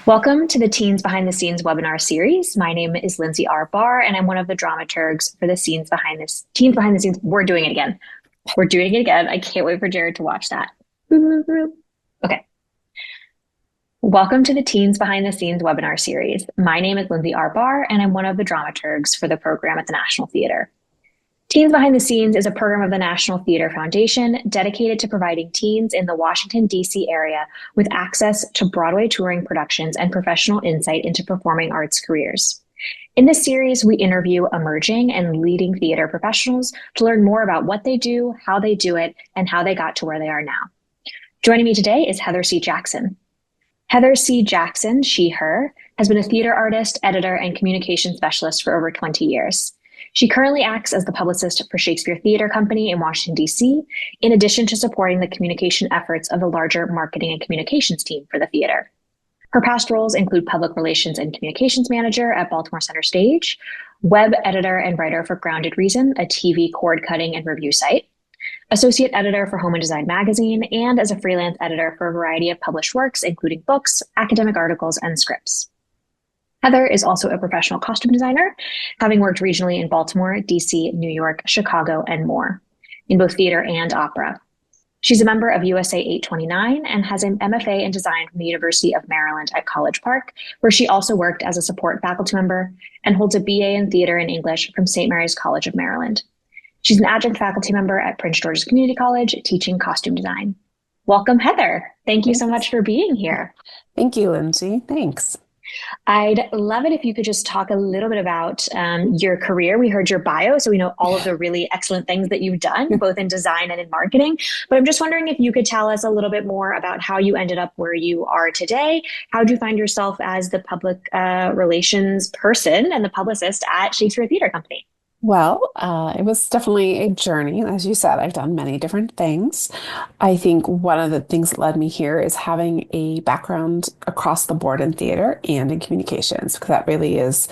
Welcome to the Teens Behind the Scenes webinar series. My name is Lindsey R. Barr, and I'm one of the dramaturgs for the Teens Behind the Scenes. We're doing it again. We're doing it again. I can't wait for Jared to watch that. Okay. Welcome to the Teens Behind the Scenes webinar series. My name is Lindsey R. Barr, and I'm one of the dramaturgs for the program at the National Theatre. Teens Behind the Scenes is a program of the National Theatre Foundation dedicated to providing teens in the Washington, D.C. area with access to Broadway touring productions and professional insight into performing arts careers. In this series, we interview emerging and leading theater professionals to learn more about what they do, how they do it, and how they got to where they are now. Joining me today is Heather C. Jackson. Heather C. Jackson, she, her, has been a theater artist, editor, and communication specialist for over 20 years. She currently acts as the publicist for Shakespeare Theatre Company in Washington, D.C., in addition to supporting the communication efforts of the larger marketing and communications team for the theater. Her past roles include public relations and communications manager at Baltimore Center Stage, web editor and writer for Grounded Reason, a TV cord cutting and review site, associate editor for Home and Design magazine, and as a freelance editor for a variety of published works, including books, academic articles, and scripts. Heather is also a professional costume designer, having worked regionally in Baltimore, DC, New York, Chicago, and more, in both theater and opera. She's a member of USA 829 and has an MFA in design from the University of Maryland at College Park, where she also worked as a support faculty member, and holds a BA in theater and English from St. Mary's College of Maryland. She's an adjunct faculty member at Prince George's Community College, teaching costume design. Welcome, Heather. Thank you so much for being here. Thank you, Lindsey. Thanks. I'd love it if you could just talk a little bit about your career. We heard your bio, so we know all of the really excellent things that you've done, both in design and in marketing. But I'm just wondering if you could tell us a little bit more about how you ended up where you are today. How did you find yourself as the public relations person and the publicist at Shakespeare Theatre Company? Well, it was definitely a journey. As you said, I've done many different things. I think one of the things that led me here is having a background across the board in theater and in communications, because that really is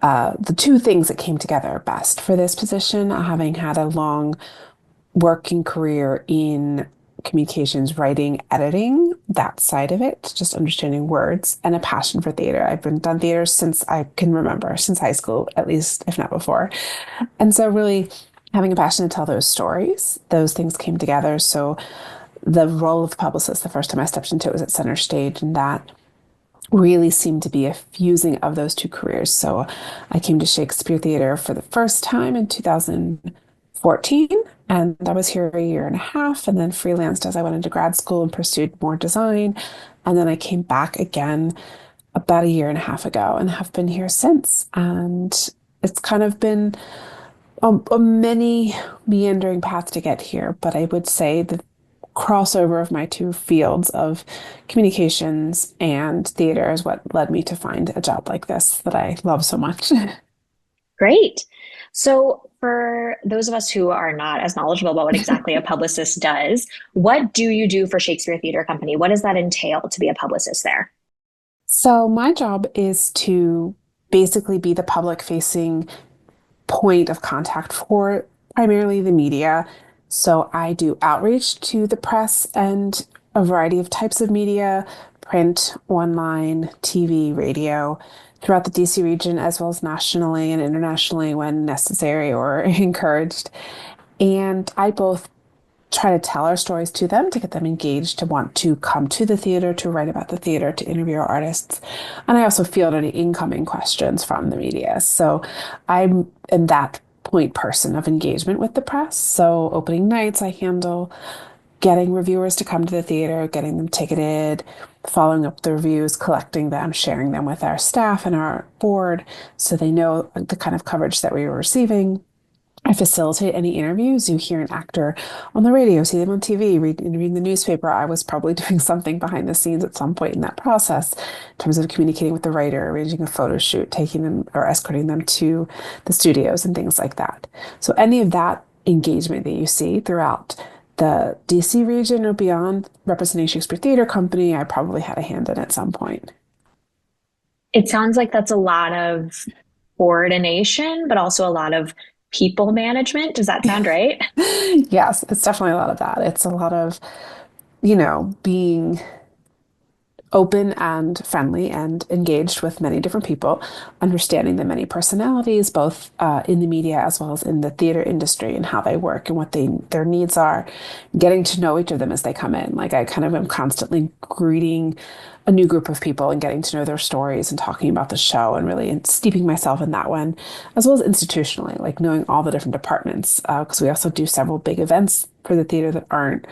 the two things that came together best for this position, having had a long working career in communications, writing, editing, that side of it, just understanding words, and a passion for theater. I've been done theater since I can remember, since high school, at least, if not before. And so really having a passion to tell those stories, those things came together. So the role of publicist, the first time I stepped into it was at Center Stage, and that really seemed to be a fusing of those two careers. So I came to Shakespeare Theatre for the first time in 2014, and I was here a year and a half, and then freelanced as I went into grad school and pursued more design. And then I came back again about a year and a half ago and have been here since. And it's kind of been a many meandering path to get here, but I would say the crossover of my two fields of communications and theater is what led me to find a job like this that I love so much. Great. So for those of us who are not as knowledgeable about what exactly a publicist does, what do you do for Shakespeare Theatre Company? What does that entail to be a publicist there? So my job is to basically be the public facing point of contact for primarily the media. So I do outreach to the press and a variety of types of media, print, online, TV, radio, throughout the DC region, as well as nationally and internationally when necessary or encouraged. And I both try to tell our stories to them to get them engaged, to want to come to the theater, to write about the theater, to interview our artists. And I also field any incoming questions from the media. So I'm in that point person of engagement with the press. So opening nights, I handle getting reviewers to come to the theater, getting them ticketed, following up the reviews, collecting them, sharing them with our staff and our board so they know the kind of coverage that we were receiving. I facilitate any interviews. You hear an actor on the radio, see them on TV, read the newspaper. I was probably doing something behind the scenes at some point in that process in terms of communicating with the writer, arranging a photo shoot, taking them or escorting them to the studios and things like that. So any of that engagement that you see throughout the DC region or beyond representing Shakespeare Theatre Company, I probably had a hand in at some point. It sounds like that's a lot of coordination, but also a lot of people management. Does that sound right? Yes, it's definitely a lot of that. It's a lot of, being open and friendly and engaged with many different people, understanding the many personalities, both in the media as well as in the theater industry and how they work and what their needs are, getting to know each of them as they come in. Like I kind of am constantly greeting a new group of people and getting to know their stories and talking about the show and really steeping myself in that one, as well as institutionally, like knowing all the different departments, because we also do several big events for the theater that aren't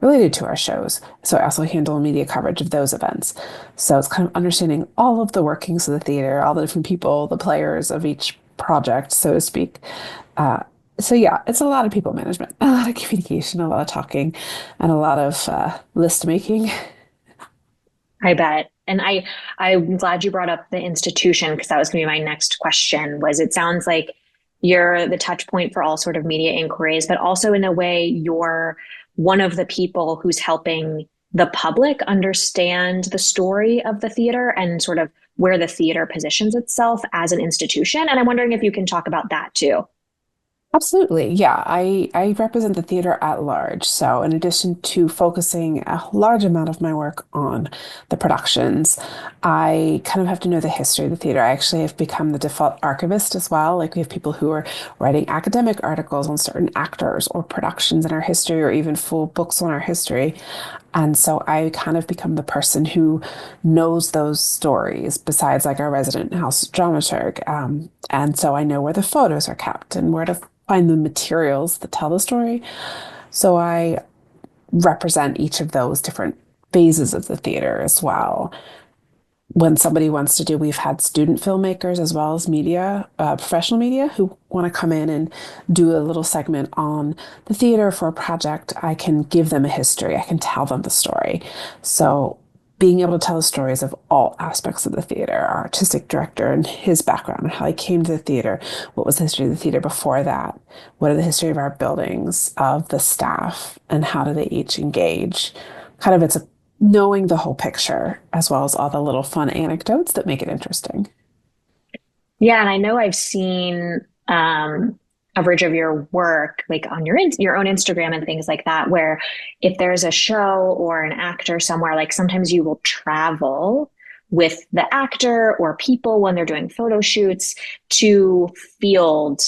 related to our shows. So I also handle media coverage of those events. So it's kind of understanding all of the workings of the theater, all the different people, the players of each project, so to speak. Uh, so yeah, it's a lot of people management, a lot of communication, a lot of talking, and a lot of list making. I bet. And I'm glad you brought up the institution because that was going to be my next question was it sounds like you're the touch point for all sort of media inquiries, but also in a way you're one of the people who's helping the public understand the story of the theater and sort of where the theater positions itself as an institution. And I'm wondering if you can talk about that too. Absolutely. Yeah. I represent the theater at large. So, in addition to focusing a large amount of my work on the productions, I kind of have to know the history of the theater. I actually have become the default archivist as well. Like, we have people who are writing academic articles on certain actors or productions in our history, or even full books on our history. And so I kind of become the person who knows those stories besides like our resident house dramaturg. And so I know where the photos are kept and where to find the materials that tell the story. So I represent each of those different phases of the theater as well. When somebody wants to do, we've had student filmmakers as well as media, professional media who want to come in and do a little segment on the theater for a project. I can give them a history. I can tell them the story. So being able to tell the stories of all aspects of the theater, our artistic director and his background, how he came to the theater, what was the history of the theater before that, what are the history of our buildings, of the staff, and how do they each engage. Kind of it's a knowing the whole picture as well as all the little fun anecdotes that make it interesting. Yeah, and I know I've seen coverage of your work, like on your own Instagram and things like that, where if there's a show or an actor somewhere, like sometimes you will travel with the actor or people when they're doing photo shoots to field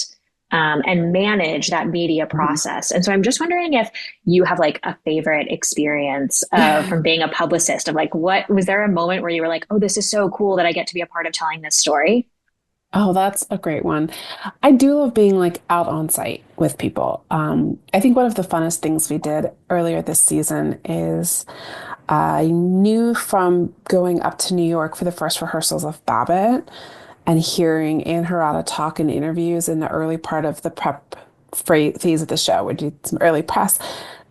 and manage that media Mhm. process. And so I'm just wondering if you have like a favorite experience from being a publicist of like, what was there a moment where you were like, oh, this is so cool that I get to be a part of telling this story? Oh, that's a great one. I do love being like out on site with people. I think one of the funnest things we did earlier this season is I knew from going up to New York for the first rehearsals of Babbitt and hearing Anne Harada talk in interviews in the early part of the prep phase of the show, we did some early press,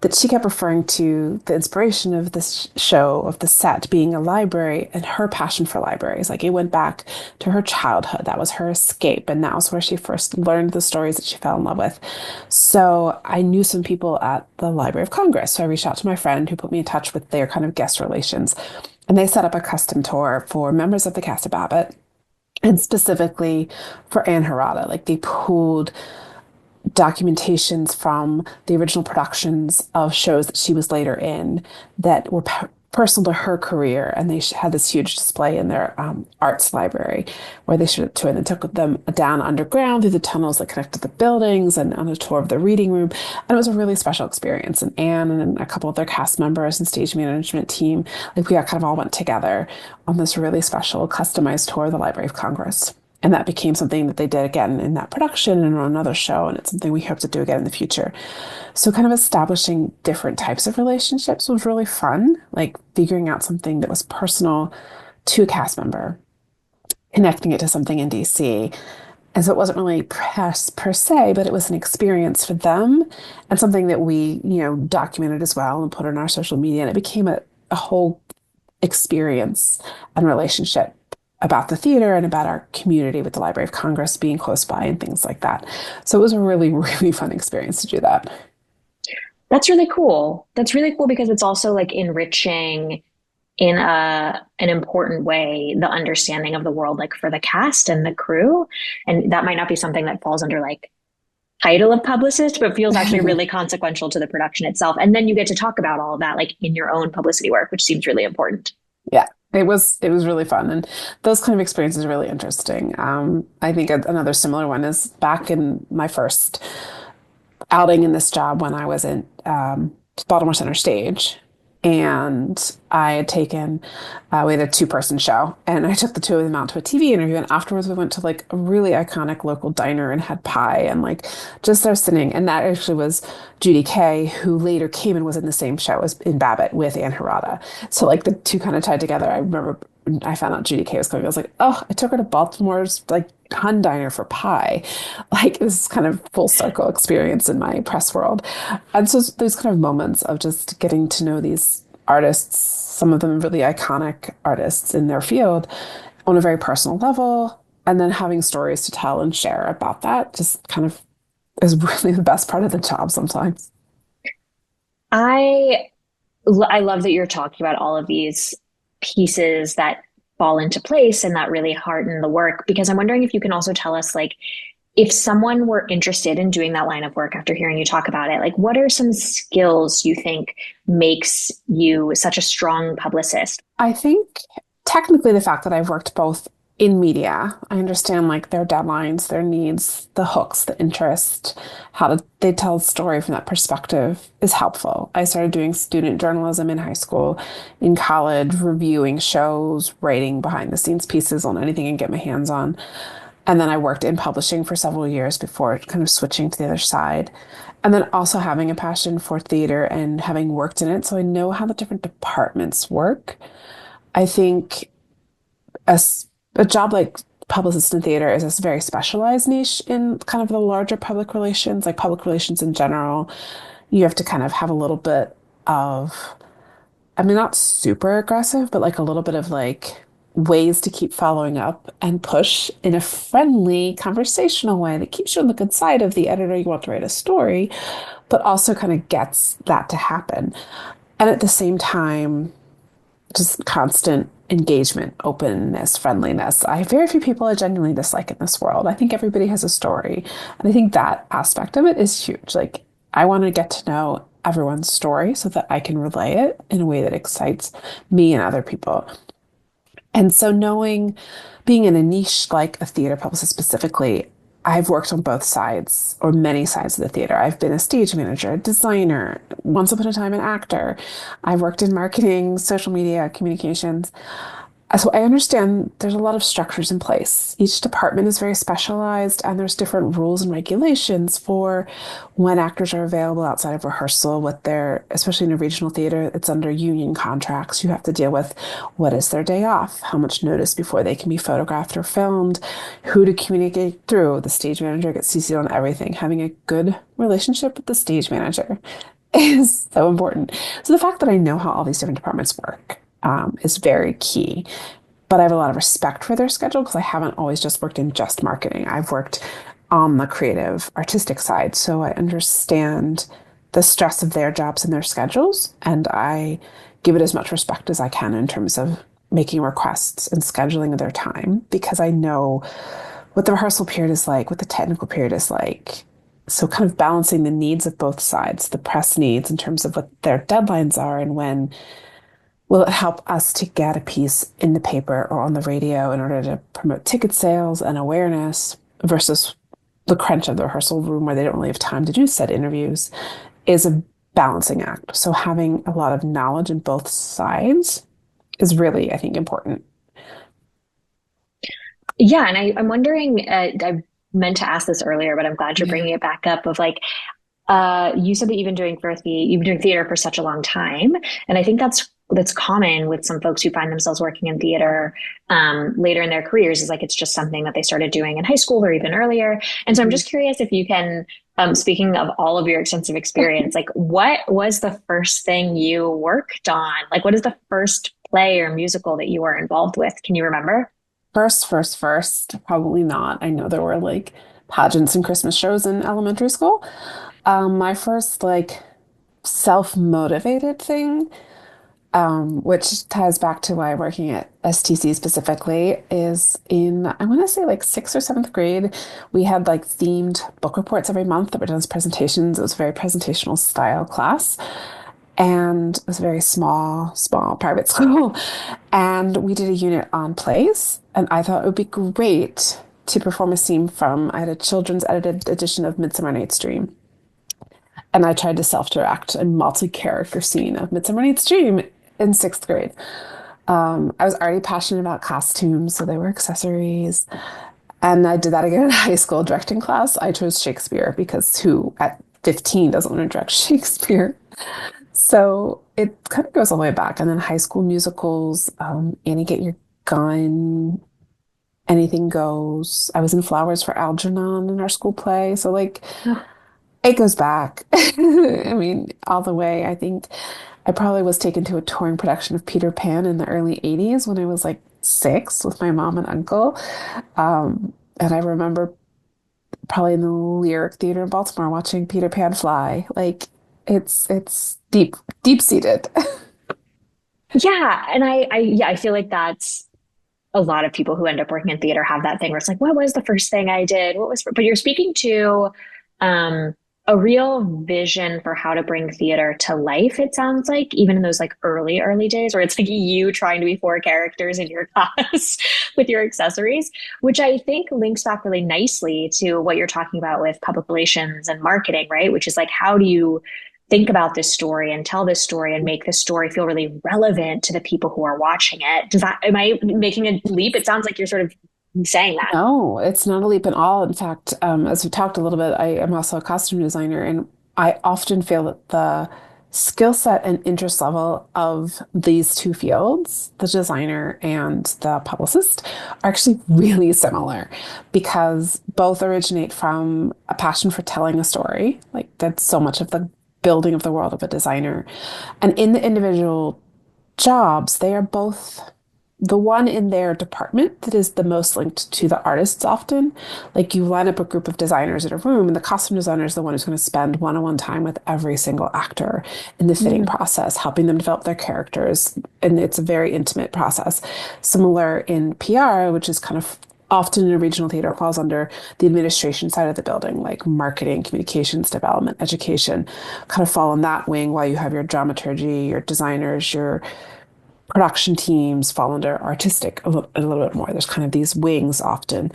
that she kept referring to the inspiration of this show, of the set being a library and her passion for libraries. Like it went back to her childhood. That was her escape. And that was where she first learned the stories that she fell in love with. So I knew some people at the Library of Congress. So I reached out to my friend who put me in touch with their kind of guest relations. And they set up a custom tour for members of the cast of Babbitt and specifically for Anne Harada. Like they pulled documentations from the original productions of shows that she was later in that were personal to her career. And they had this huge display in their arts library where they showed it to her and they took them down underground through the tunnels that connected the buildings and on a tour of the reading room. And it was a really special experience. And Anne and a couple of their cast members and stage management team, like we all kind of all went together on this really special customized tour of the Library of Congress. And that became something that they did again in that production and on another show. And it's something we hope to do again in the future. So, kind of establishing different types of relationships was really fun, like figuring out something that was personal to a cast member, connecting it to something in DC. And so it wasn't really press per se, but it was an experience for them and something that we, documented as well and put on our social media. And it became a whole experience and relationship about the theater and about our community with the Library of Congress being close by and things like that. So it was a really, really fun experience to do that. That's really cool. That's really cool because it's also like enriching in an important way the understanding of the world like for the cast and the crew. And that might not be something that falls under like title of publicist, but feels actually really consequential to the production itself. And then you get to talk about all of that like in your own publicity work, which seems really important. Yeah. It was really fun, and those kind of experiences are really interesting. I think another similar one is back in my first outing in this job when I was in Baltimore Center Stage. And I had taken, we had a two-person show, and I took the two of them out to a TV interview. And afterwards, we went to like a really iconic local diner and had pie and like just our sitting. And that actually was Judy Kay, who later came and was in the same show as in Babbitt with Ann Harada. So like the two kind of tied together. I remember when I found out Judy Kay was coming. I was like, oh, I took her to Baltimore's like Hun Diner for pie. Like this is kind of full circle experience in my press world. And so those kind of moments of just getting to know these artists, some of them really iconic artists in their field on a very personal level, and then having stories to tell and share about that just kind of is really the best part of the job sometimes. I I love that you're talking about all of these pieces that fall into place and that really hearten the work because I'm wondering if you can also tell us like if someone were interested in doing that line of work after hearing you talk about it, like what are some skills you think makes you such a strong publicist? I think technically the fact that I've worked both in media, I understand like their deadlines, their needs, the hooks, the interest, how they tell a story from that perspective is helpful. I started doing student journalism in high school, in college, reviewing shows, writing behind the scenes pieces on anything I can get my hands on. And then I worked in publishing for several years before kind of switching to the other side. And then also having a passion for theater and having worked in it. So I know how the different departments work. I think a, a job like publicist in theater is a very specialized niche in kind of the larger public relations, like public relations in general. You have to kind of have a little bit of, I mean, not super aggressive, but like a little bit of like ways to keep following up and push in a friendly, conversational way that keeps you on the good side of the editor you want to write a story, but also kind of gets that to happen. And at the same time, just constant engagement, openness, friendliness. I have very few people I genuinely dislike in this world. I think everybody has a story. And I think that aspect of it is huge. Like, I want to get to know everyone's story so that I can relay it in a way that excites me and other people. And so knowing, being in a niche like a theater publicist specifically, I've worked on both sides or many sides of the theater. I've been a stage manager, a designer, once upon a time an actor. I've worked in marketing, social media, communications. So I understand there's a lot of structures in place. Each department is very specialized, and there's different rules and regulations for when actors are available outside of rehearsal, what they're, especially in a regional theater, it's under union contracts. You have to deal with what is their day off, how much notice before they can be photographed or filmed, who to communicate through. The stage manager gets CC'd on everything. Having a good relationship with the stage manager is so important. So the fact that I know how all these different departments work is very key. But I have a lot of respect for their schedule because I haven't always just worked in just marketing. I've worked on the creative, artistic side. So I understand the stress of their jobs and their schedules. And I give it as much respect as I can in terms of making requests and scheduling of their time because I know what the rehearsal period is like, what the technical period is like. So kind of balancing the needs of both sides, the press needs in terms of what their deadlines are and when will it help us to get a piece in the paper or on the radio in order to promote ticket sales and awareness versus the crunch of the rehearsal room where they don't really have time to do said interviews is a balancing act. So having a lot of knowledge in both sides is really, I think, important. Yeah, and I'm wondering, I meant to ask this earlier, but I'm glad you're Yeah. bringing it back up of like, you said that you've been doing theater for such a long time, and I think that's common with some folks who find themselves working in theater later in their careers. Is like it's just something that they started doing in high school or even earlier. And so I'm Mhm. just curious if you can, speaking of all of your extensive experience, like what was the first thing you worked on? Like what is the first play or musical that you were involved with? Can you remember? First, probably not. I know there were like pageants and Christmas shows in elementary school. My first like self-motivated thing, which ties back to why I'm working at STC specifically, is in, I want to say like sixth or seventh grade. We had like themed book reports every month that were done as presentations. It was a very presentational style class. And it was a very small private school. And we did a unit on plays. And I thought it would be great to perform a scene from, I had a children's edited edition of Midsummer Night's Dream. And I tried to self-direct a multi-character scene of Midsummer Night's Dream in sixth grade. I was already passionate about costumes, so they were accessories. And I did that again in high school directing class. I chose Shakespeare because who at 15 doesn't want to direct Shakespeare? So it kind of goes all the way back. And then high school musicals, Annie Get Your Gun, Anything Goes. I was in Flowers for Algernon in our school play. So like it goes back. I mean, all the way. I think I probably was taken to a touring production of Peter Pan in the early 80s when I was like 6 with my mom and uncle. And I remember probably in the Lyric Theater in Baltimore watching Peter Pan fly. Like it's deep seated. Yeah, and I feel like that's a lot of people who end up working in theater have that thing where it's like, what was the first thing I did? But you're speaking to um, a real vision for how to bring theater to life, it sounds like, even in those like early days where it's like you trying to be four characters in your class with your accessories, which I think links back really nicely to what you're talking about with public relations and marketing, right? Which is like, how do you think about this story and tell this story and make this story feel really relevant to the people who are watching it? Am I making a leap? It sounds like you're sort of saying that. No, it's not a leap at all. In fact, as we talked a little bit, I am also a costume designer, and I often feel that the skill set and interest level of these two fields, the designer and the publicist, are actually really similar because both originate from a passion for telling a story. Like that's so much of the building of the world of a designer. And in the individual jobs, they are both the one in their department that is the most linked to the artists often. Like you line up a group of designers in a room, and the costume designer is the one who's going to spend one-on-one time with every single actor in the fitting Mm. process, helping them develop their characters. And it's a very intimate process. Similar in PR, which is kind of often in a regional theater falls under the administration side of the building, like marketing, communications, development, education, kind of fall in that wing while you have your dramaturgy, your designers, your production teams fall under artistic a little bit more. There's kind of these wings often.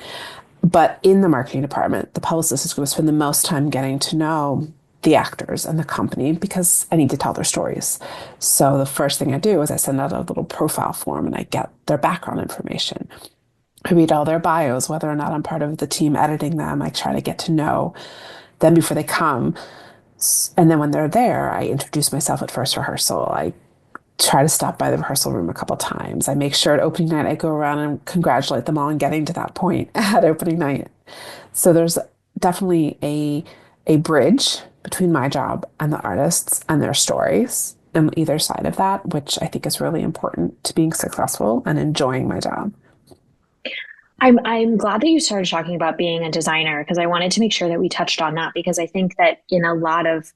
But in the marketing department, the publicist is going to spend the most time getting to know the actors and the company because I need to tell their stories. So the first thing I do is I send out a little profile form and I get their background information. I read all their bios, whether or not I'm part of the team editing them. I try to get to know them before they come. And then when they're there, I introduce myself at first rehearsal. I try to stop by the rehearsal room a couple times. I make sure at opening night I go around and congratulate them all on getting to that point at opening night. So there's definitely a bridge between my job and the artists and their stories on either side of that, which I think is really important to being successful and enjoying my job. I'm glad that you started talking about being a designer because I wanted to make sure that we touched on that because I think that in a lot of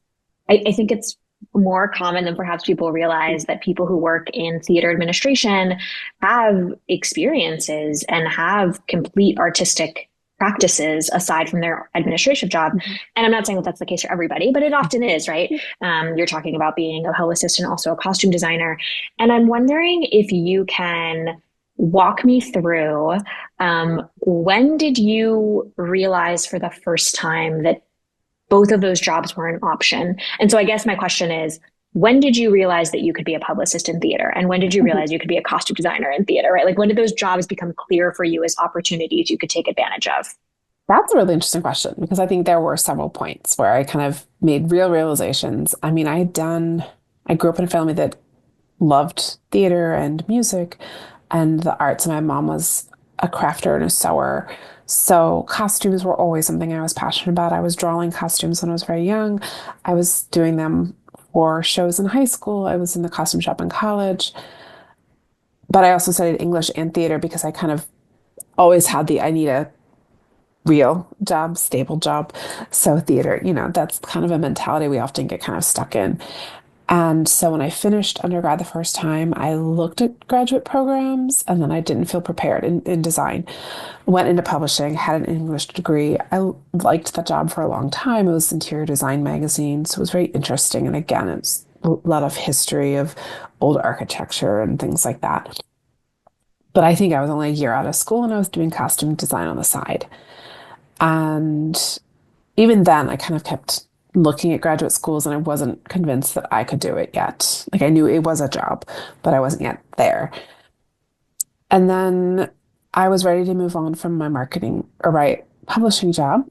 I think it's more common than perhaps people realize that people who work in theater administration have experiences and have complete artistic practices aside from their administrative job. And I'm not saying that that's the case for everybody, but it often is, right? You're talking about being a publicist and also a costume designer. And I'm wondering if you can walk me through when did you realize for the first time that both of those jobs were an option? And so I guess my question is, when did you realize that you could be a publicist in theater? And when did you realize you could be a costume designer in theater, right? Like when did those jobs become clear for you as opportunities you could take advantage of? That's a really interesting question because I think there were several points where I kind of made real realizations. I mean, I grew up in a family that loved theater and music and the arts. My mom was a crafter and a sewer. So costumes were always something I was passionate about. I was drawing costumes when I was very young. I was doing them for shows in high school. I was in the costume shop in college. But I also studied English and theater because I kind of always had I need a real job, stable job. So theater, that's kind of a mentality we often get kind of stuck in. And so when I finished undergrad the first time, I looked at graduate programs and then I didn't feel prepared in design. Went into publishing, had an English degree. I liked that job for a long time. It was Interior Design magazine, so it was very interesting. And again, it a lot of history of old architecture and things like that. But I think I was only a year out of school and I was doing costume design on the side. And even then, I kind of kept looking at graduate schools and I wasn't convinced that I could do it yet. Like I knew it was a job, but I wasn't yet there. And then I was ready to move on from my marketing or my publishing job.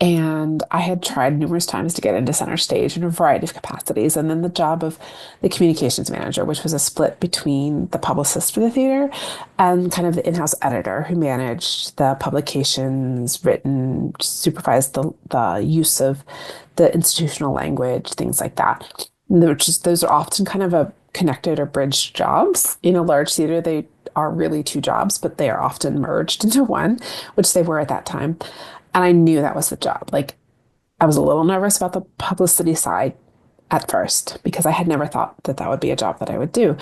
And I had tried numerous times to get into center stage in a variety of capacities. And then the job of the communications manager, which was a split between the publicist for the theater and kind of the in-house editor who managed the publications, written, supervised the use of the institutional language, things like that. Which is, those are often kind of a connected or bridged jobs. In a large theater, they are really two jobs, but they are often merged into one, which they were at that time. And I knew that was the job. Like I was a little nervous about the publicity side at first because I had never thought that that would be a job that I would do.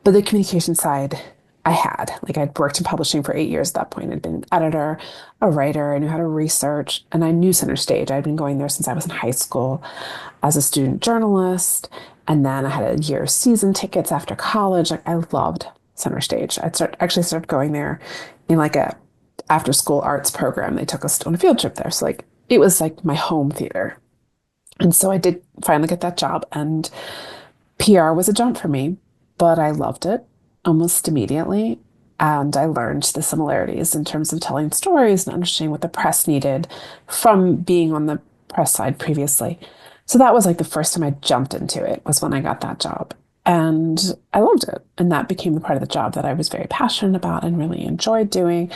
But the communication side, I had. Like I'd worked in publishing for 8 years at that point. I'd been an editor, a writer. I knew how to research, and I knew center stage. I'd been going there since I was in high school as a student journalist. And then I had a year of season tickets after college. Like I loved center stage. Actually started going there in like a after school arts program. They took us on a field trip there. So like it was like my home theater. And so I did finally get that job and PR was a jump for me, but I loved it almost immediately. And I learned the similarities in terms of telling stories and understanding what the press needed from being on the press side previously. So that was like the first time I jumped into it was when I got that job. And I loved it. And that became the part of the job that I was very passionate about and really enjoyed doing.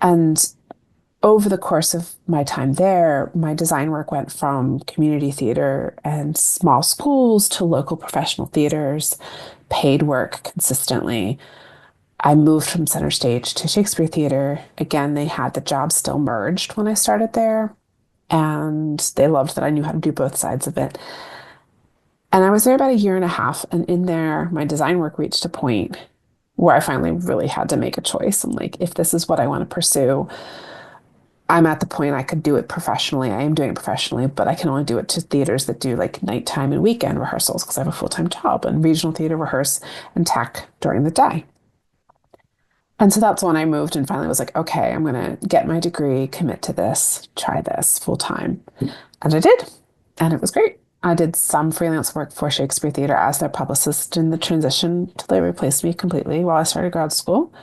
And over the course of my time there, my design work went from community theater and small schools to local professional theaters, paid work consistently. I moved from center stage to Shakespeare Theatre. Again, they had the job still merged when I started there, and they loved that I knew how to do both sides of it. And I was there about a year and a half, and in there, my design work reached a point where I finally really had to make a choice. I'm like, if this is what I want to pursue, I'm at the point I could do it professionally. I am doing it professionally, but I can only do it to theaters that do like nighttime and weekend rehearsals because I have a full-time job and regional theater rehearse and tech during the day. And so that's when I moved and finally was like, okay, I'm going to get my degree, commit to this, try this full time. And I did. And it was great. I did some freelance work for Shakespeare Theatre as their publicist in the transition till they replaced me completely while I started grad school.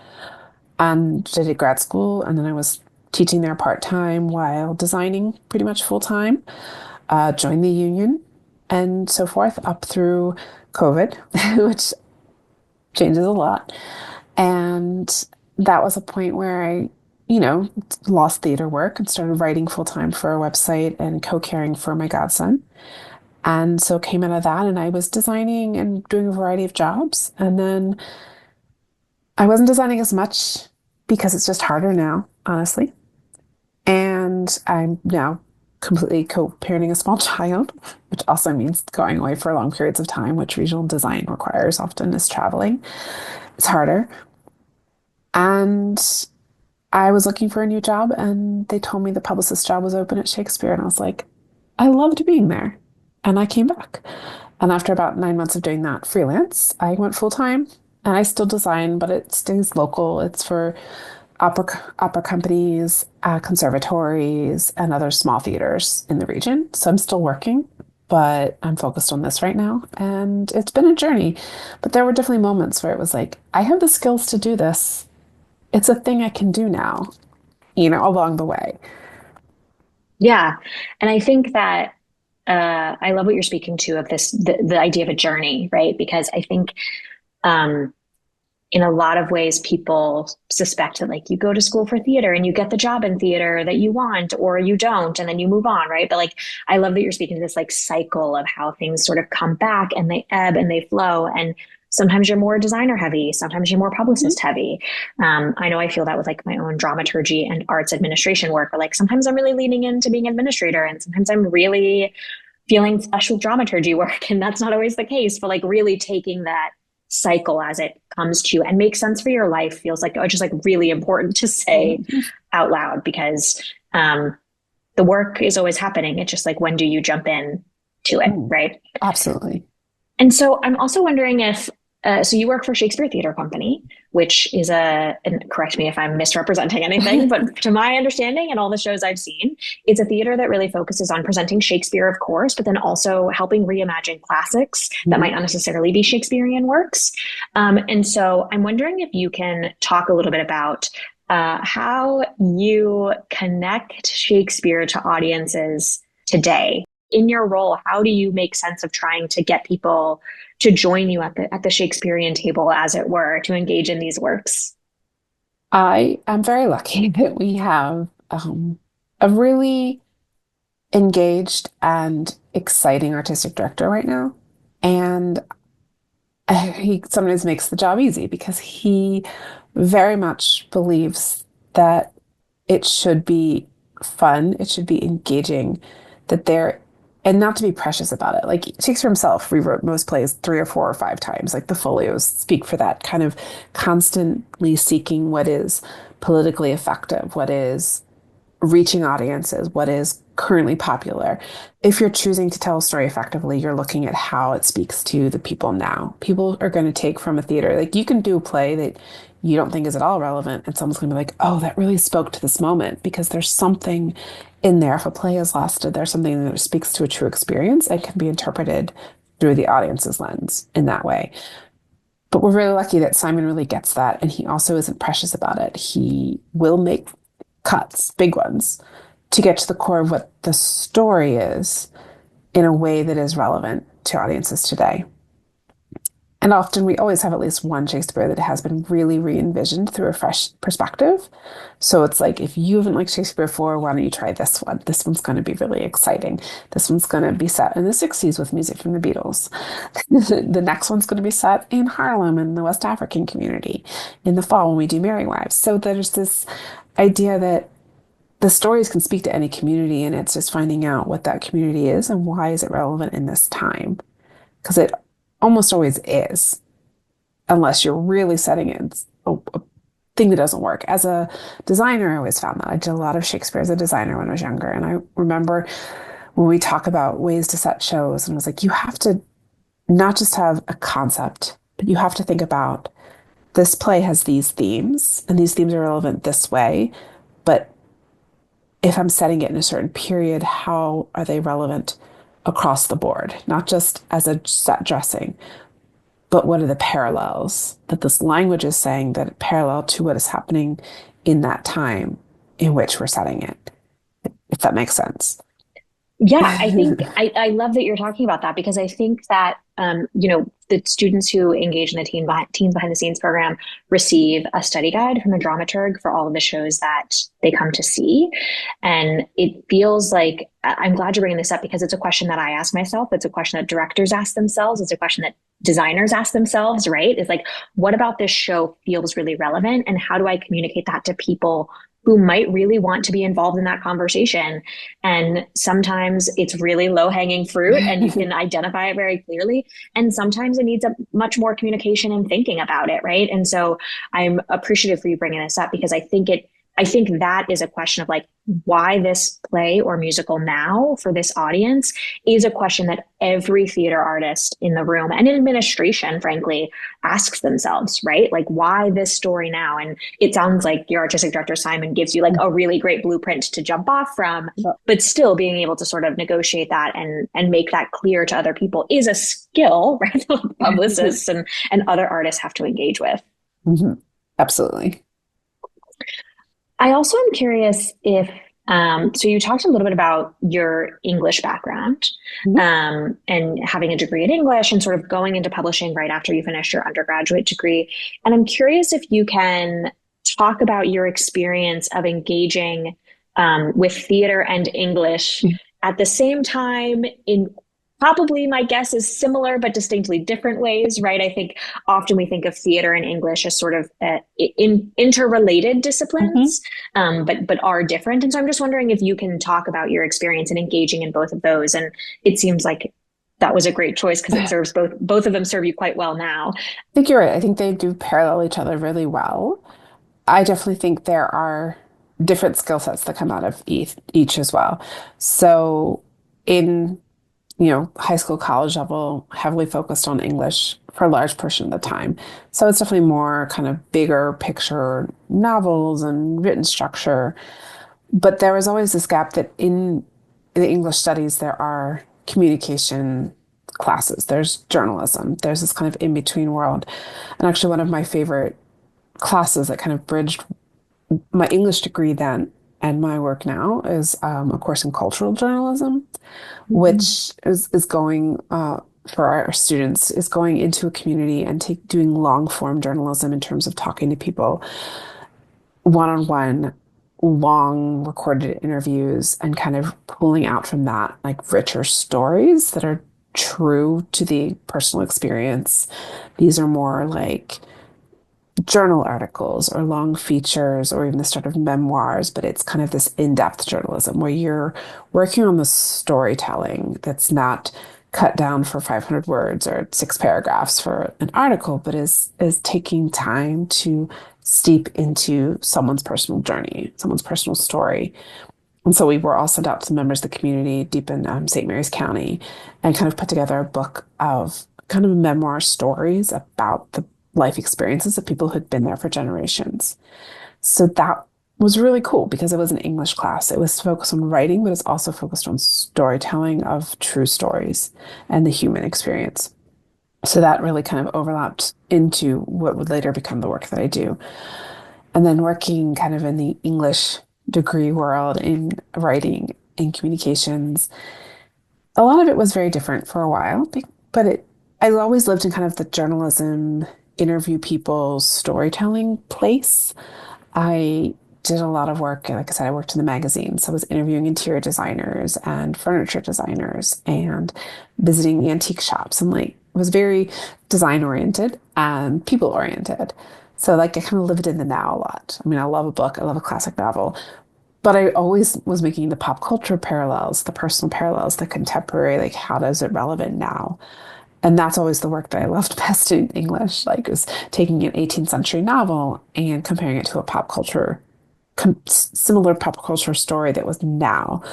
And I did grad school, and then I was teaching there part-time while designing pretty much full-time, joined the union, and so forth up through COVID, which changes a lot. And that was a point where I, lost theater work and started writing full-time for a website and co-caring for my godson. And so came out of that, and I was designing and doing a variety of jobs. And then I wasn't designing as much because it's just harder now, honestly. And I'm now completely co-parenting a small child, which also means going away for long periods of time, which regional design requires often is traveling. It's harder. And I was looking for a new job and they told me the publicist job was open at Shakespeare. And I was like, I loved being there. And I came back. And after about 9 months of doing that freelance, I went full time and I still design, but it stays local. It's for opera companies, conservatories, and other small theaters in the region. So I'm still working, but I'm focused on this right now. And it's been a journey. But there were definitely moments where it was like, I have the skills to do this. It's a thing I can do now, along the way. Yeah. And I think that I love what you're speaking to of this, the idea of a journey, right? Because I think um, in a lot of ways, people suspect that like you go to school for theater and you get the job in theater that you want, or you don't, and then you move on, right? But like, I love that you're speaking to this like cycle of how things sort of come back and they ebb and they flow. And sometimes you're more designer heavy, sometimes you're more Mhm. publicist heavy. I know I feel that with like my own dramaturgy and arts administration work, or like sometimes I'm really leaning into being administrator, and sometimes I'm really feeling special dramaturgy work. And that's not always the case, but like really taking that cycle as it comes to you and makes sense for your life feels like just like really important to say Mhm. out loud because the work is always happening. It's just like, when do you jump in to it, Mm. right? Absolutely. And so I'm also wondering if, so you work for Shakespeare Theatre Company, which is and correct me if I'm misrepresenting anything, but to my understanding and all the shows I've seen, it's a theater that really focuses on presenting Shakespeare, of course, but then also helping reimagine classics that might Mhm. not necessarily be Shakespearean works. And so I'm wondering if you can talk a little bit about how you connect Shakespeare to audiences today. In your role, how do you make sense of trying to get people to join you at the Shakespearean table, as it were, to engage in these works? I am very lucky that we have a really engaged and exciting artistic director right now. And he sometimes makes the job easy because he very much believes that it should be fun, it should be engaging, that there, and not to be precious about it. Like Shakespeare himself rewrote most plays 3 or 4 or 5 times. Like the folios speak for that kind of constantly seeking what is politically effective, what is reaching audiences, what is currently popular. If you're choosing to tell a story effectively, you're looking at how it speaks to the people now. People are going to take from a theater, like you can do a play that you don't think is at all relevant, and someone's going to be like, oh, that really spoke to this moment because there's something in there. If a play is lasted, there's something that speaks to a true experience and can be interpreted through the audience's lens in that way. But we're really lucky that Simon really gets that, and he also isn't precious about it. He will make cuts, big ones, to get to the core of what the story is in a way that is relevant to audiences today. And often we always have at least one Shakespeare that has been really re-envisioned through a fresh perspective. So it's like, if you haven't liked Shakespeare before, why don't you try this one? This one's going to be really exciting. This one's going to be set in the 60s with music from the Beatles. The next one's going to be set in Harlem in the West African community in the fall when we do Merry Wives. So there's this idea that the stories can speak to any community, and it's just finding out what that community is and why is it relevant in this time. Because it almost always is, unless you're really setting it a thing that doesn't work. As a designer, I always found that. I did a lot of Shakespeare as a designer when I was younger. And I remember when we talk about ways to set shows, and I was like, you have to not just have a concept, but you have to think about this play has these themes, and these themes are relevant this way. But if I'm setting it in a certain period, how are they relevant across the board? Not just as a set dressing, but what are the parallels that this language is saying that parallel to what is happening in that time in which we're setting it, if that makes sense. Yeah, I love that you're talking about that because I think that the students who engage in the Teens Behind the Scenes program receive a study guide from a dramaturg for all of the shows that they come to see, and it feels like I'm glad you're bringing this up because it's a question that I ask myself. It's a question that directors ask themselves. It's a question that designers ask themselves. Right? It's like, what about this show feels really relevant, and how do I communicate that to people who might really want to be involved in that conversation? And sometimes it's really low hanging fruit and you can identify it very clearly. And sometimes it needs a much more communication and thinking about it. Right. And so I'm appreciative for you bringing this up because I think that is a question of like why this play or musical now for this audience is a question that every theater artist in the room and in administration, frankly, asks themselves, right? Like, why this story now? And it sounds like your artistic director, Simon, gives you like a really great blueprint to jump off from, but still being able to sort of negotiate that and make that clear to other people is a skill, right? Publicists and other artists have to engage with. Mhm. Absolutely. I also am curious if, so you talked a little bit about your English background, Mhm. and having a degree in English and sort of going into publishing right after you finished your undergraduate degree. And I'm curious if you can talk about your experience of engaging, with theater and English at the same time in probably my guess is similar but distinctly different ways, right? I think often we think of theater and English as sort of interrelated Mhm. disciplines, but are different. And so I'm just wondering if you can talk about your experience in engaging in both of those. And it seems like that was a great choice because it I serves both of them serve you quite well now. think you're right. I think they do parallel each other really well. I definitely think there are different skill sets that come out of each as well. So in high school, college level, heavily focused on English for a large portion of the time. So it's definitely more kind of bigger picture novels and written structure. But there was always this gap that in the English studies, there are communication classes, there's journalism, there's this kind of in between world. And actually, one of my favorite classes that kind of bridged my English degree then and my work now is a course in cultural journalism, Mm. which is going for our students is going into a community and doing long form journalism in terms of talking to people one on one, long recorded interviews, and kind of pulling out from that like richer stories that are true to the personal experience. These are more like journal articles or long features or even the start of memoirs, but it's kind of this in-depth journalism where you're working on the storytelling that's not cut down for 500 words or 6 paragraphs for an article, but is taking time to steep into someone's personal journey, someone's personal story. And so we were all sent out to members of the community deep in St. Mary's County and kind of put together a book of kind of memoir stories about the life experiences of people who'd been there for generations. So that was really cool because it was an English class. It was focused on writing, but it's also focused on storytelling of true stories and the human experience. So that really kind of overlapped into what would later become the work that I do. And then working kind of in the English degree world in writing and communications, a lot of it was very different for a while, but I always lived in kind of the journalism, interview people, storytelling place. I did a lot of work. Like I said, I worked in the magazine. So I was interviewing interior designers and furniture designers and visiting antique shops and like was very design oriented and people oriented. So like I kind of lived in the now a lot. I mean, I love a book, I love a classic novel, but I always was making the pop culture parallels, the personal parallels, the contemporary, like how does it relevant now? And that's always the work that I loved best in English, like was taking an 18th century novel and comparing it to a similar pop culture story that was now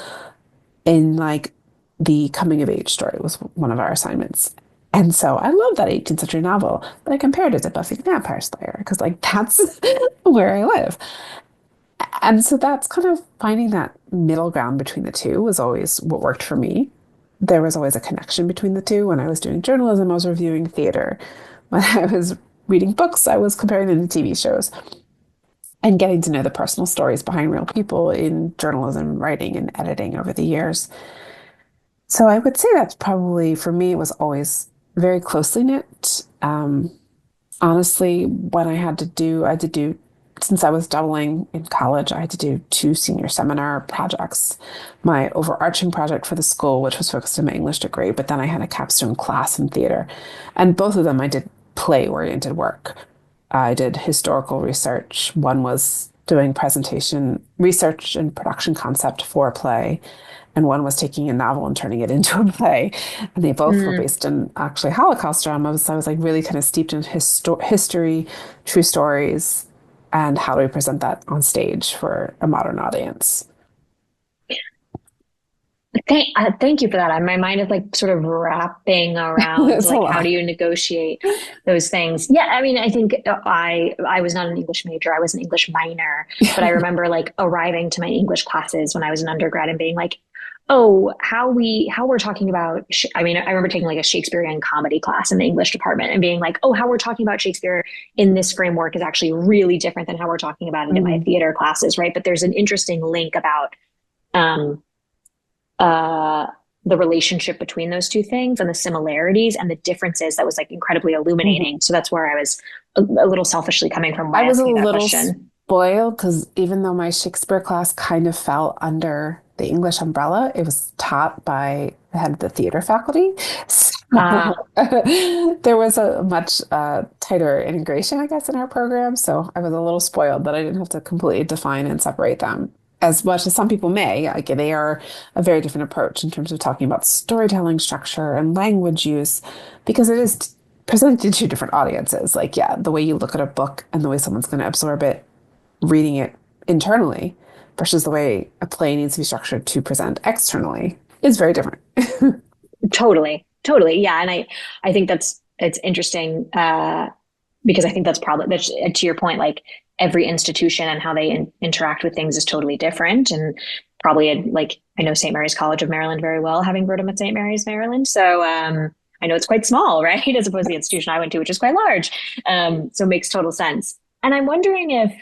in like the coming of age story was one of our assignments. And so I love that 18th century novel, but I compared it to Buffy the Vampire Slayer because like that's where I live. And so that's kind of finding that middle ground between the two was always what worked for me. There was always a connection between the two. When I was doing journalism, I was reviewing theater. When I was reading books, I was comparing them to TV shows and getting to know the personal stories behind real people in journalism, writing, and editing over the years. So I would say that's probably, for me, it was always very closely knit. Honestly, when I had to do, since I was doubling in college, I had to do 2 senior seminar projects. My overarching project for the school, which was focused on my English degree, but then I had a capstone class in theater. And both of them I did play-oriented work. I did historical research. One was doing presentation research and production concept for a play, and one was taking a novel and turning it into a play. And they both were Mm. based in actually Holocaust dramas. So I was like really kind of steeped in history, true stories, and how do we present that on stage for a modern audience. Thank you for that. My mind is like sort of wrapping around It's a like how do lot. you negotiate those things? Yeah, I mean, I think I was not an English major. I was an English minor, but I remember like arriving to my English classes when I was an undergrad and being like, "Oh, how we're talking about I mean, I remember taking like a Shakespearean comedy class in the English department and being like, "Oh, how we're talking about Shakespeare in this framework is actually really different than how we're talking about it in my Mhm. theater classes," right? But there's an interesting link about um uh, the relationship between those two things and the similarities and the differences that was like incredibly illuminating. Mhm. So that's where I was a little selfishly coming from I why was a asking me that little question. spoiled because even though my Shakespeare class kind of fell under the English umbrella, it was taught by the head of the theater faculty. So Uh, there was a much tighter integration, I guess, in our program. So I was a little spoiled that I didn't have to completely define and separate them as much as some people may. Like they are a very different approach in terms of talking about storytelling structure and language use because it is presented to two different audiences. Like, yeah, the way you look at a book and the way someone's going to absorb it, reading it internally versus the way a play needs to be structured to present externally is very different. Totally, totally. Yeah. And I think it's interesting, because I think that's probably, that's to your point, like every institution and how they interact with things is totally different. And probably like, I know St. Mary's College of Maryland very well, having grown up at St. Mary's, Maryland. So, I know it's quite small, right? As opposed to the institution I went to, which is quite large. So it makes total sense. And I'm wondering if,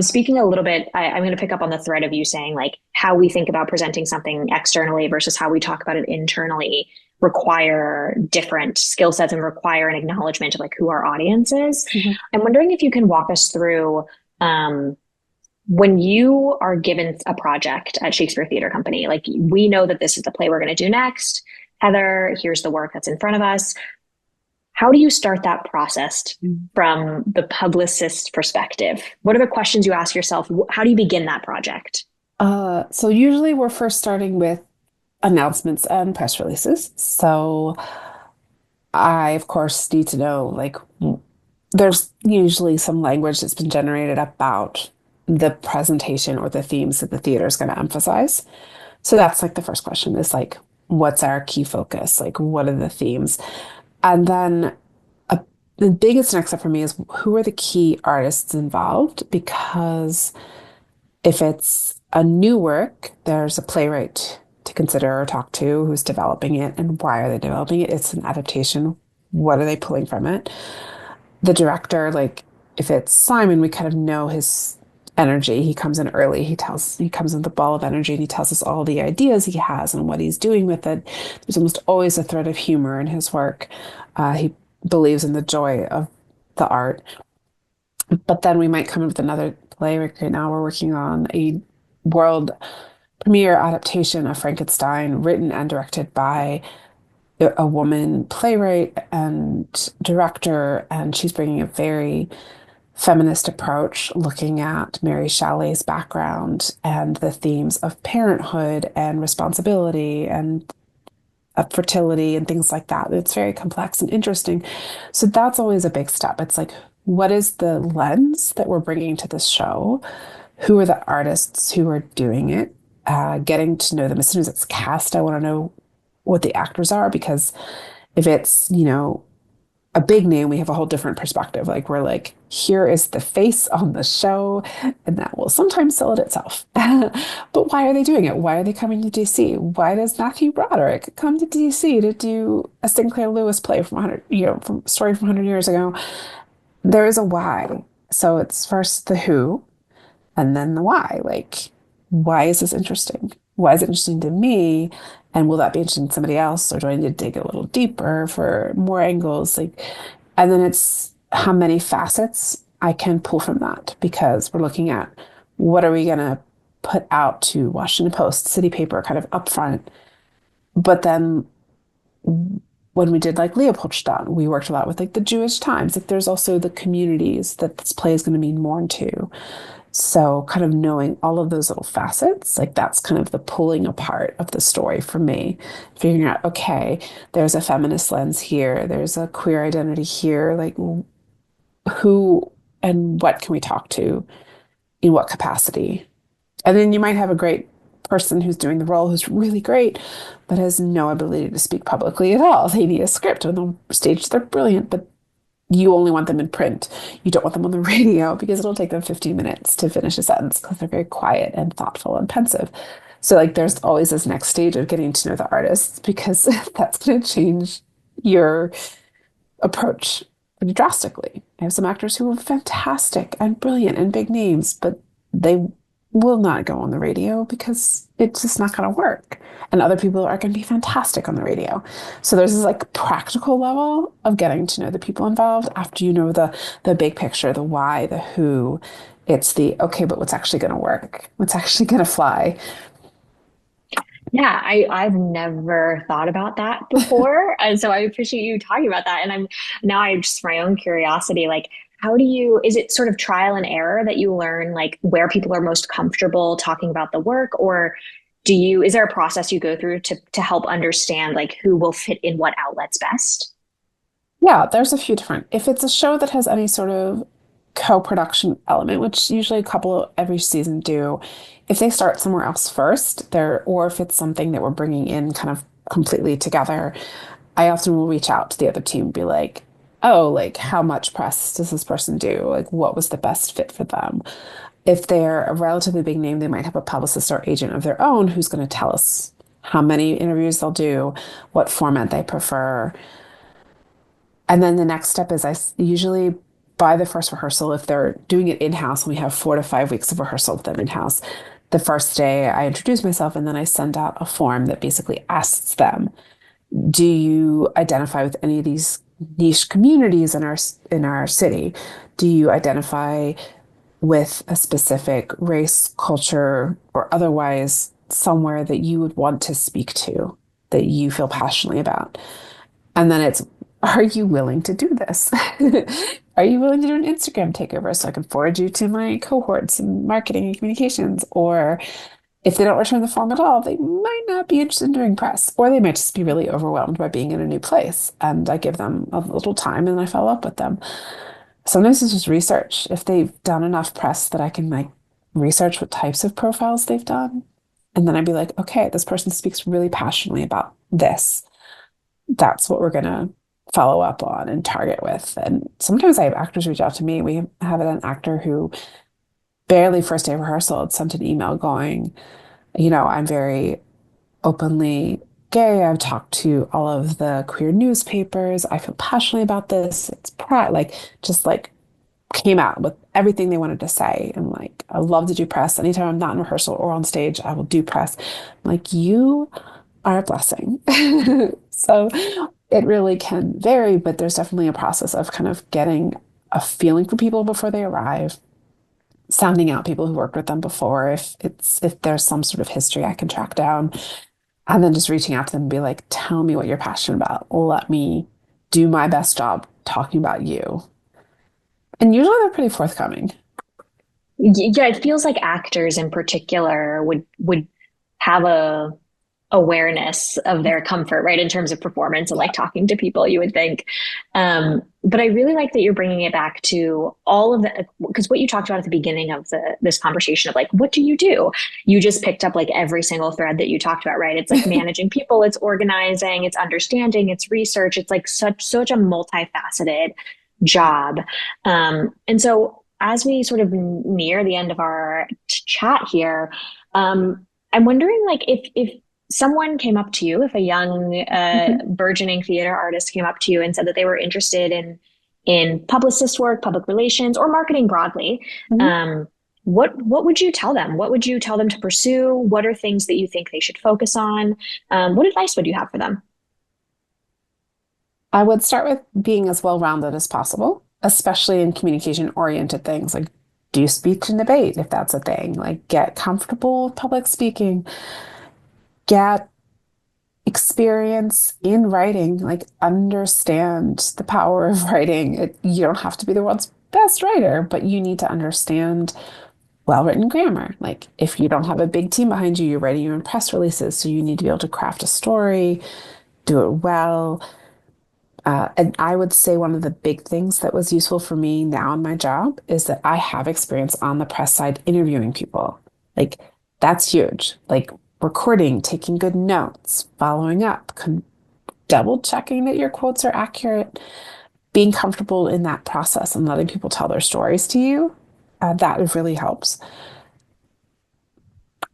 speaking a little bit, I'm going to pick up on the thread of you saying like how we think about presenting something externally versus how we talk about it internally require different skill sets and require an acknowledgement of like who our audience is. Mhm. I'm wondering if you can walk us through, um, when you are given a project at Shakespeare Theatre Company, like we know that this is the play we're going to do next. Heather, here's the work that's in front of us. How do you start that process from the publicist perspective? What are the questions you ask yourself? How do you begin that project? So usually we're first starting with announcements and press releases. So I, of course, need to know like there's usually some language that's been generated about the presentation or the themes that the theater is going to emphasize. So that's like the first question is like, what's our key focus? Like, what are the themes? And then a, the biggest next step for me is who are the key artists involved? Because if it's a new work, there's a playwright to consider or talk to who's developing it and why are they developing it? It's an adaptation. What are they pulling from it? The director, like if it's Simon, we kind of know his energy. He comes in early. He comes in with a ball of energy and he tells us all the ideas he has and what he's doing with it. There's almost always a thread of humor in his work. He believes in the joy of the art. But then we might come in with another play. Like right now, we're working on a world premiere adaptation of Frankenstein, written and directed by a woman playwright and director, and she's bringing a very feminist approach, looking at Mary Shelley's background and the themes of parenthood and responsibility and fertility and things like that. It's very complex and interesting. So that's always a big step. It's like, what is the lens that we're bringing to this show? Who are the artists who are doing it? Getting to know them. As soon as it's cast, I want to know what the actors are because if it's, a big name, we have a whole different perspective. Like we're like, here is the face on the show, and that will sometimes sell it itself. But why are they doing it? Why are they coming to DC? Why does Matthew Broderick come to DC to do a Sinclair Lewis play from 100, from story from 100 years ago? There is a why. So it's first the who, and then the why. Like, why is this interesting? Why is it interesting to me? And will that be interesting to somebody else? Or do I need to dig a little deeper for more angles? Like, and then it's how many facets I can pull from that because we're looking at what are we going to put out to Washington Post, City Paper, kind of upfront. But then when we did like Leopoldstadt, we worked a lot with like the Jewish Times. Like there's also the communities that this play is going to mean more to. So kind of knowing all of those little facets, like that's kind of the pulling apart of the story for me. Figuring out, okay, there's a feminist lens here, there's a queer identity here, like who and what can we talk to in what capacity? And then you might have a great person who's doing the role who's really great, but has no ability to speak publicly at all. They need a script on the stage, they're brilliant, but you only want them in print. You don't want them on the radio because it'll take them 15 minutes to finish a sentence because they're very quiet and thoughtful and pensive. So like there's always this next stage of getting to know the artists because that's going to change your approach pretty drastically. I have some actors who are fantastic and brilliant and big names, but they will not go on the radio because it's just not going to work. And other people are going to be fantastic on the radio. So there's this like practical level of getting to know the people involved after you know the big picture, the why, the who. It's the okay, but what's actually going to work? What's actually going to fly? Yeah, I've never thought about that before. And so I appreciate you talking about that. And I just for my own curiosity, like how do you, is it sort of trial and error that you learn like where people are most comfortable talking about the work? Or is there a process you go through to help understand like who will fit in what outlets best? Yeah, there's a few different. If it's a show that has any sort of co-production element, which usually a couple every season do, if they start somewhere else first, or if it's something that we're bringing in kind of completely together, I often will reach out to the other team and be like, oh, like how much press does this person do? Like what was the best fit for them? If they're a relatively big name, they might have a publicist or agent of their own who's going to tell us how many interviews they'll do, what format they prefer. And then the next step is usually by the first rehearsal, if they're doing it in-house, we have 4 to 5 weeks of rehearsal with them in-house. The first day I introduce myself and then I send out a form that basically asks them, do you identify with any of these niche communities in our city? Do you identify with a specific race, culture, or otherwise somewhere that you would want to speak to, that you feel passionately about? And then it's, are you willing to do this? Are you willing to do an Instagram takeover so I can forward you to my cohorts in marketing and communications? Or if they don't return the form at all, they might not be interested in doing press, or they might just be really overwhelmed by being in a new place. And I give them a little time and I follow up with them. Sometimes it's just research. If they've done enough press that I can like research what types of profiles they've done. And then I'd be like, okay, this person speaks really passionately about this. That's what we're going to follow up on and target with. And sometimes I have actors reach out to me. We have an actor who barely first day of rehearsal had sent an email going, I'm very openly gay. I've talked to all of the queer newspapers. I feel passionately about this. It's pride, like just like came out with everything they wanted to say. And like, I love to do press. Anytime I'm not in rehearsal or on stage, I will do press. I'm like, you are a blessing. So it really can vary, but there's definitely a process of kind of getting a feeling for people before they arrive, sounding out people who worked with them before, if there's some sort of history I can track down, and then just reaching out to them and be like, tell me what you're passionate about. Let me do my best job talking about you. And usually they're pretty forthcoming. Yeah, it feels like actors in particular would have a awareness of their comfort, right, in terms of performance and Yeah. like talking to people, you would think. But I really like that you're bringing it back to all of the, because what you talked about at the beginning of this conversation of like, what do? You just picked up like every single thread that you talked about, right? It's like managing people, it's organizing, it's understanding, it's research. It's like such a multifaceted job. And so as we sort of near the end of our chat here, I'm wondering like if someone came up to you, if a young Mhm. burgeoning theater artist came up to you and said that they were interested in publicist work, public relations, or marketing broadly, Mhm. um, what would you tell them? What would you tell them to pursue? What are things that you think they should focus on? What advice would you have for them? I would start with being as well-rounded as possible, especially in communication-oriented things like do speech and debate if that's a thing. Like get comfortable with public speaking, get experience in writing, like understand the power of writing. You don't have to be the world's best writer, but you need to understand well-written grammar. Like if you don't have a big team behind you, you're writing your own press releases, so you need to be able to craft a story, do it well. And I would say one of the big things that was useful for me now in my job is that I have experience on the press side interviewing people. Like that's huge. Like recording, taking good notes, following up, double checking that your quotes are accurate, being comfortable in that process and letting people tell their stories to you. That really helps.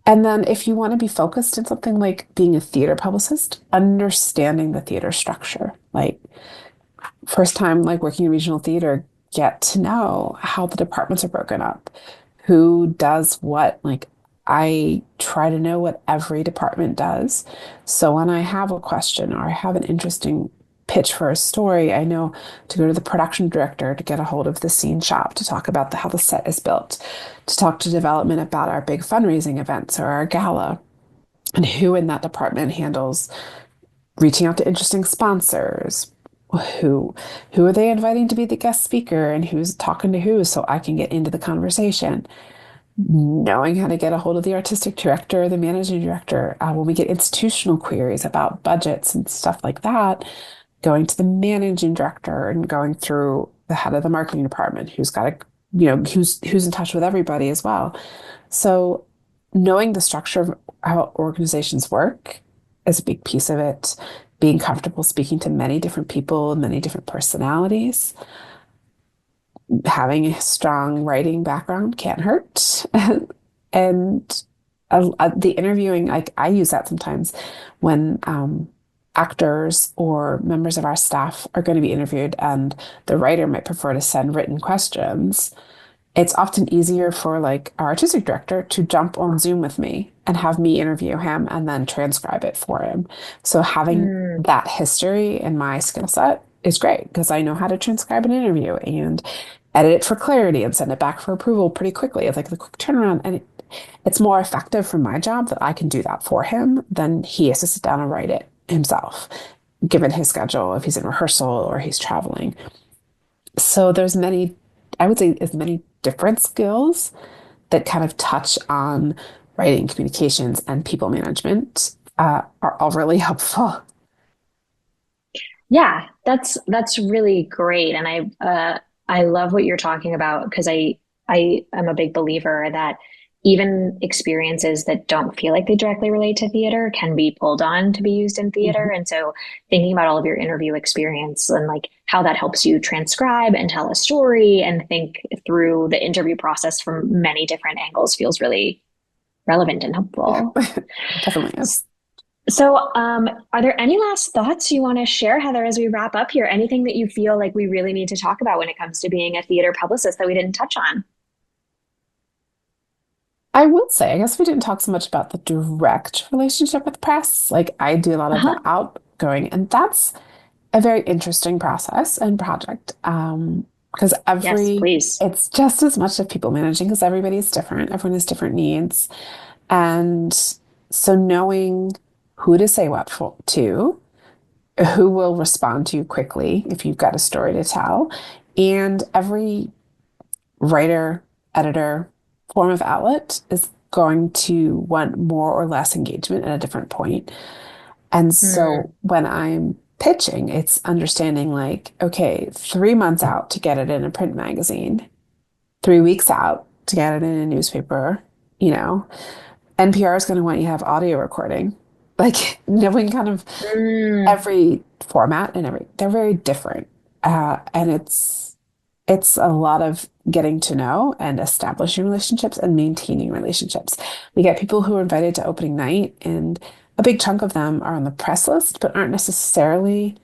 And then if you want to be focused in something like being a theater publicist, understanding the theater structure, like first time like working in regional theater, get to know how the departments are broken up, who does what. Like I try to know what every department does. So when I have a question or I have an interesting pitch for a story, I know to go to the production director to get a hold of the scene shop to talk about how the set is built, to talk to development about our big fundraising events or our gala, and who in that department handles reaching out to interesting sponsors. Who who are they inviting to be the guest speaker and who's talking to who so I can get into the conversation. Knowing how to get a hold of the artistic director, the managing director, when we get institutional queries about budgets and stuff like that, going to the managing director and going through the head of the marketing department, who's got a, who's in touch with everybody as well. So knowing the structure of how organizations work is a big piece of it. Being comfortable speaking to many different people, many different personalities. Having a strong writing background can't hurt. And the interviewing, like I use that sometimes when actors or members of our staff are going to be interviewed and the writer might prefer to send written questions. It's often easier for like our artistic director to jump on Zoom with me and have me interview him and then transcribe it for him. So having Mm, that history in my skill set is great because I know how to transcribe an interview and edit it for clarity and send it back for approval pretty quickly. It's like the quick turnaround, and it's more effective for my job that I can do that for him than he has to sit down and write it himself, given his schedule, if he's in rehearsal or he's traveling. So there's many, I would say, as many different skills that kind of touch on writing, communications, and people management are all really helpful. yeah, that's really great, and I love what you're talking about because I am a big believer that even experiences that don't feel like they directly relate to theater can be pulled on to be used in theater. Mhm. And so thinking about all of your interview experience and like how that helps you transcribe and tell a story and think through the interview process from many different angles feels really relevant and Yeah, helpful. definitely is. So, are there any last thoughts you want to share, Heather, as we wrap up here? Anything that you feel like we really need to talk about when it comes to being a theater publicist that we didn't touch on? I would say, I guess we didn't talk so much about the direct relationship with press. Like I do a lot of the Uh-huh. outgoing, and that's a very interesting process and project. Because Yes, please. it's just as much of people managing because everybody's different. Everyone has different needs. And so knowing who to say what for, to, who will respond to you quickly if you've got a story to tell, and every writer, editor, form of outlet is going to want more or less engagement at a different point. And Mm, so when I'm pitching, it's understanding like, okay, 3 months out to get it in a print magazine, 3 weeks out to get it in a newspaper, you know, NPR is going to want you to have audio recording. Like knowing kind of mm. every format and they're very different. And it's a lot of getting to know and establishing relationships and maintaining relationships. We get people who are invited to opening night, and a big chunk of them are on the press list, but aren't necessarily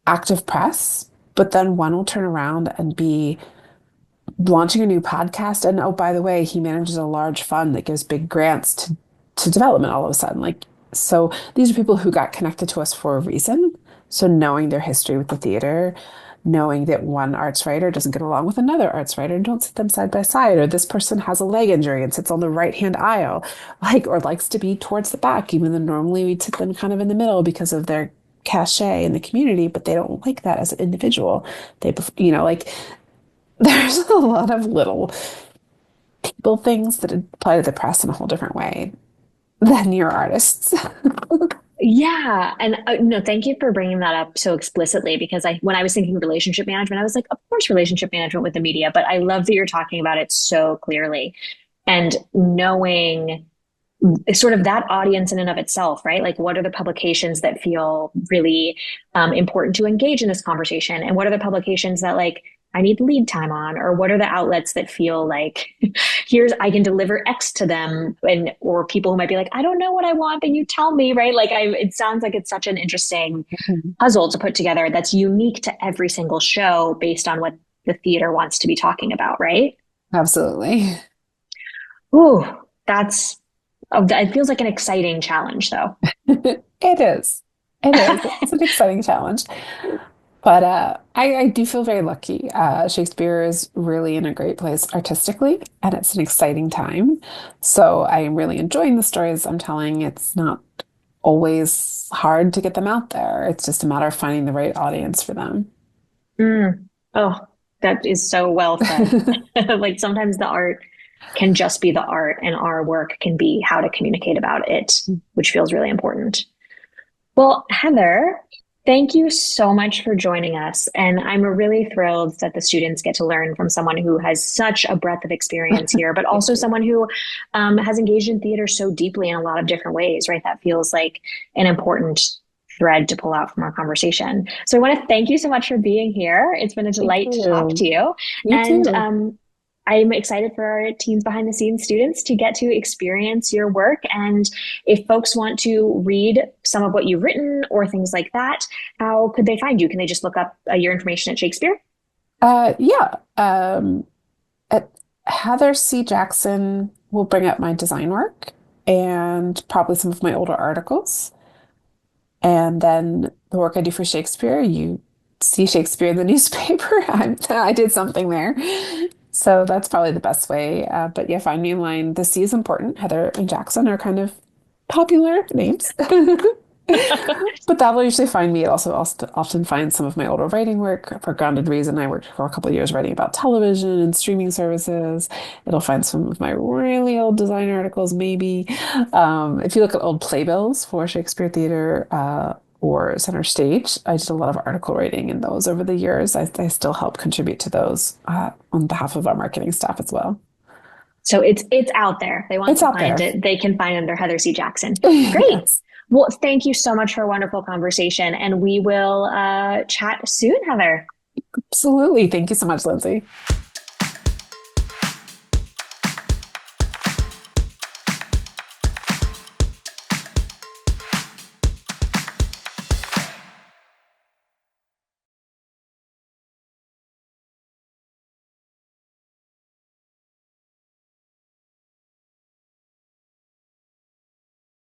active press. But then one will turn around and be launching a new podcast. And oh, by the way, he manages a large fund that gives big grants to development all of a sudden. Like, so these are people who got connected to us for a reason. So knowing their history with the theater, knowing that one arts writer doesn't get along with another arts writer and don't sit them side by side, or this person has a leg injury and sits on the right hand aisle, like, or likes to be towards the back, even though normally we'd sit them kind of in the middle because of their cachet in the community, but they don't like that as an individual. Like there's a lot of little people things that apply to the press in a whole different way than your artists. Yeah, and no, thank you for bringing that up so explicitly because when I was thinking relationship management, I was like, of course, relationship management with the media, but I love that you're talking about it so clearly and knowing sort of that audience in and of itself, right? Like, what are the publications that feel really important to engage in this conversation? And what are the publications that, like, I need lead time on? Or what are the outlets that feel like, here's, I can deliver X to them? And, or people who might be like, I don't know what I want, but you tell me, right? Like, it sounds like it's such an interesting puzzle to put together that's unique to every single show based on what the theater wants to be talking about, right? Absolutely. Ooh, that's, it feels like an exciting challenge, though. It is. It is. It's an exciting challenge. But I do feel very lucky. Shakespeare is really in a great place artistically, and it's an exciting time. So I am really enjoying the stories I'm telling. It's not always hard to get them out there. It's just a matter of finding the right audience for them. Mm. Oh, that is so well said. Like sometimes the art can just be the art, and our work can be how to communicate about it, which feels really important. Well, Heather, Thank you so much for joining us. And I'm really thrilled that the students get to learn from someone who has such a breadth of experience here, but Thank also you. someone who has engaged in theater so deeply in a lot of different ways, right? That feels like an important thread to pull out from our conversation. So I want to thank you so much for being here. It's been a Thank delight to talk to you. you. You And too. I'm excited for our Teens Behind the Scenes students to get to experience your work. And if folks want to read some of what you've written or things like that, how could they find you? Can they just look up your information at Shakespeare? Yeah. At Heather C. Jackson will bring up my design work and probably some of my older articles. And then the work I do for Shakespeare, you see Shakespeare in the newspaper. I did something there. So that's probably the best way. But yeah, find me in line. The C is important. Heather and Jackson are kind of popular names. But that will usually find me. It also often find some of my older writing work. For Grounded Reason, I worked for a couple of years writing about television and streaming services. It'll find some of my really old design articles, maybe. If you look at old playbills for Shakespeare Theatre or Center Stage, I did a lot of article writing in those over the years. I still help contribute to those on behalf of our marketing staff as well. So it's out there. They want It's to out find there. it. They can find under Heather C. Jackson. Great. Yes, Well, thank you so much for a wonderful conversation, and we will chat soon, Heather. absolutely. Thank you so much, Lindsay.